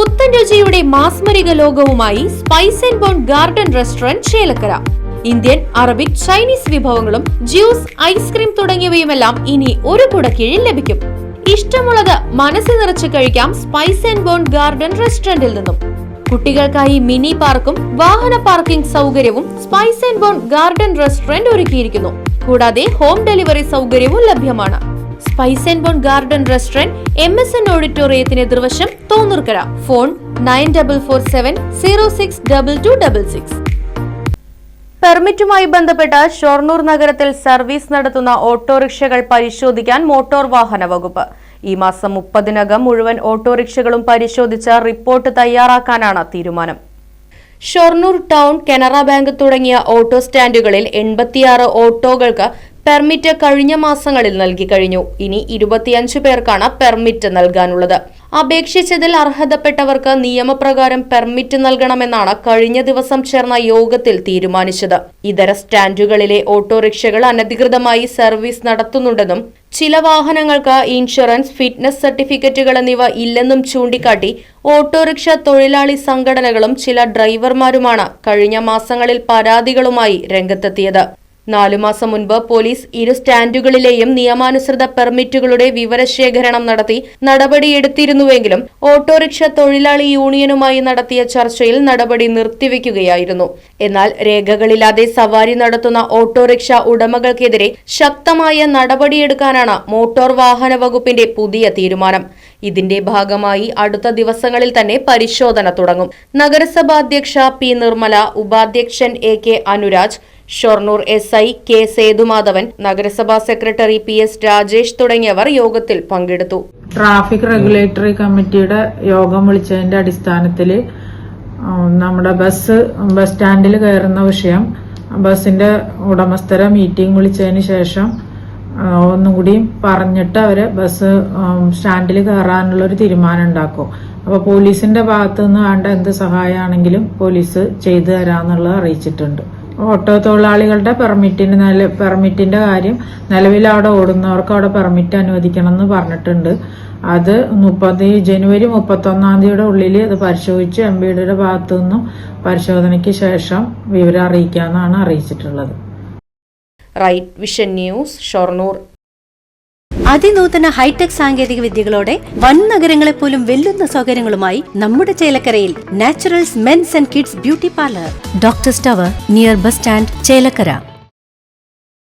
പുത്തൻ രുചിയുടെ മാസ്മരിക ലോകവുമായി spice and bone garden restaurant Chelakkara. Indian, Arabic, Chinese വിഭവങ്ങളും ജ്യൂസ്, ഐസ്ക്രീം തുടങ്ങിയവയുമെല്ലാം ഇനി ഒരു കുടക്കീഴിൽ ലഭിക്കും. ഇഷ്ടമുള്ളത് മനസ്സിൽ നിറച്ച് കഴിക്കാം സ്പൈസ് ആൻഡ് ബോൺ ഗാർഡൻ റെസ്റ്റോറന്റിൽ നിന്നും. കുട്ടികൾക്കായി മിനി പാർക്കും വാഹന പാർക്കിംഗ് സൗകര്യവും Spice and bone garden restaurant ഒരുക്കിയിരിക്കുന്നു. കൂടാതെ ഹോം ഡെലിവറി സൗകര്യവും ലഭ്യമാണ്. Spice and bone garden restaurant MSN ഓഡിറ്റോറിയത്തിന് എതിർവശം തോന്നൂർക്കര. ഫോൺ 9447062266. പെർമിറ്റുമായി ബന്ധപ്പെട്ട് ഷൊർണൂർ നഗരത്തിൽ സർവീസ് നടത്തുന്ന ഓട്ടോറിക്ഷകൾ പരിശോധിക്കാൻ മോട്ടോർ വാഹന വകുപ്പ്. ഈ മാസം 30-നകം മുഴുവൻ ഓട്ടോറിക്ഷകളും പരിശോധിച്ച് റിപ്പോർട്ട് തയ്യാറാക്കാനാണ് തീരുമാനം. ഷൊർണൂർ ടൗൺ, കനറ ബാങ്ക് തുടങ്ങിയ ഓട്ടോ സ്റ്റാൻഡുകളിൽ 86 ഓട്ടോകൾക്ക് പെർമിറ്റ് കഴിഞ്ഞ മാസങ്ങളിൽ നൽകി കഴിഞ്ഞു. ഇനി 25 പേർക്കാണ് പെർമിറ്റ് നൽകാനുള്ളത്. അപേക്ഷിച്ചതിൽ അർഹതപ്പെട്ടവർക്ക് നിയമപ്രകാരം പെർമിറ്റ് നൽകണമെന്നാണ് കഴിഞ്ഞ ദിവസം ചേർന്ന യോഗത്തിൽ തീരുമാനിച്ചത്. ഇതര സ്റ്റാൻഡുകളിലെ ഓട്ടോറിക്ഷകൾ അനധികൃതമായി സർവീസ് നടത്തുന്നുണ്ടെന്നും ചില വാഹനങ്ങൾക്ക് ഇൻഷുറൻസ്, ഫിറ്റ്നസ് സർട്ടിഫിക്കറ്റുകൾ എന്നിവ ഇല്ലെന്നും ചൂണ്ടിക്കാട്ടി ഓട്ടോറിക്ഷ തൊഴിലാളി സംഘടനകളും ചില ഡ്രൈവർമാരുമാണ് കഴിഞ്ഞ മാസങ്ങളിൽ പരാതികളുമായി രംഗത്തെത്തിയത്. 4 മാസം മുൻപ് പോലീസ് ഇരു സ്റ്റാൻഡുകളിലെയും നിയമാനുസൃത പെർമിറ്റുകളുടെ വിവരശേഖരണം നടത്തി നടപടിയെടുത്തിരുന്നുവെങ്കിലും ഓട്ടോറിക്ഷ തൊഴിലാളി യൂണിയനുമായി നടത്തിയ ചർച്ചയിൽ നടപടി നിർത്തിവെക്കുകയായിരുന്നു. എന്നാൽ രേഖകളില്ലാതെ സവാരി നടത്തുന്ന ഓട്ടോറിക്ഷ ഉടമകൾക്കെതിരെ ശക്തമായ നടപടിയെടുക്കാനാണ് മോട്ടോർ വാഹന വകുപ്പിന്റെ പുതിയ തീരുമാനം. ഇതിന്റെ ഭാഗമായി അടുത്ത ദിവസങ്ങളിൽ തന്നെ പരിശോധന തുടങ്ങും. നഗരസഭാ അധ്യക്ഷ P. നിർമ്മല, ഉപാധ്യക്ഷൻ AK. Anuraj, Shoranur SI K. Sethumadhavan, നഗരസഭാ സെക്രട്ടറി PS. രാജേഷ് തുടങ്ങിയവർ യോഗത്തിൽ പങ്കെടുത്തു. ട്രാഫിക് റെഗുലേറ്ററി കമ്മിറ്റിയുടെ യോഗം വിളിച്ചതിന്റെ അടിസ്ഥാനത്തിൽ നമ്മുടെ ബസ് സ്റ്റാൻഡിൽ കയറുന്ന വിഷയം ബസിന്റെ ഉടമസ്ഥരെ മീറ്റിംഗ് വിളിച്ചതിന് ശേഷം ഒന്നും കൂടി പറഞ്ഞിട്ട് അവര് ബസ് സ്റ്റാൻഡിൽ കയറാനുള്ള ഒരു തീരുമാനം ഉണ്ടാക്കും. അപ്പൊ പോലീസിന്റെ ഭാഗത്തു നിന്ന് വേണ്ട എന്ത് സഹായമാണെങ്കിലും പോലീസ് ചെയ്തു തരാന്നുള്ളത് അറിയിച്ചിട്ടുണ്ട്. ഓട്ടോ തൊഴിലാളികളുടെ പെർമിറ്റിന്റെ കാര്യം നിലവിൽ അവിടെ ഓടുന്നവർക്ക് അവിടെ പെർമിറ്റ് അനുവദിക്കണം എന്ന് പറഞ്ഞിട്ടുണ്ട്. അത് ജനുവരി 31 ഉള്ളിൽ അത് പരിശോധിച്ച് MBDയുടെ ഭാഗത്തു നിന്നും പരിശോധനയ്ക്ക് ശേഷം വിവരം അറിയിക്കാന്നാണ് അറിയിച്ചിട്ടുള്ളത്. Right Vision News, Shoranur. അതിനൂതന ഹൈടെക് സാങ്കേതിക വിദ്യകളോടെ വൻ നഗരങ്ങളെ പോലും വെല്ലുന്ന സൗകര്യങ്ങളുമായി നമ്മുടെ ചേലക്കരയിൽ Naturals men's and kids beauty parlour, doctors tower, near bus stand, Chelakkara.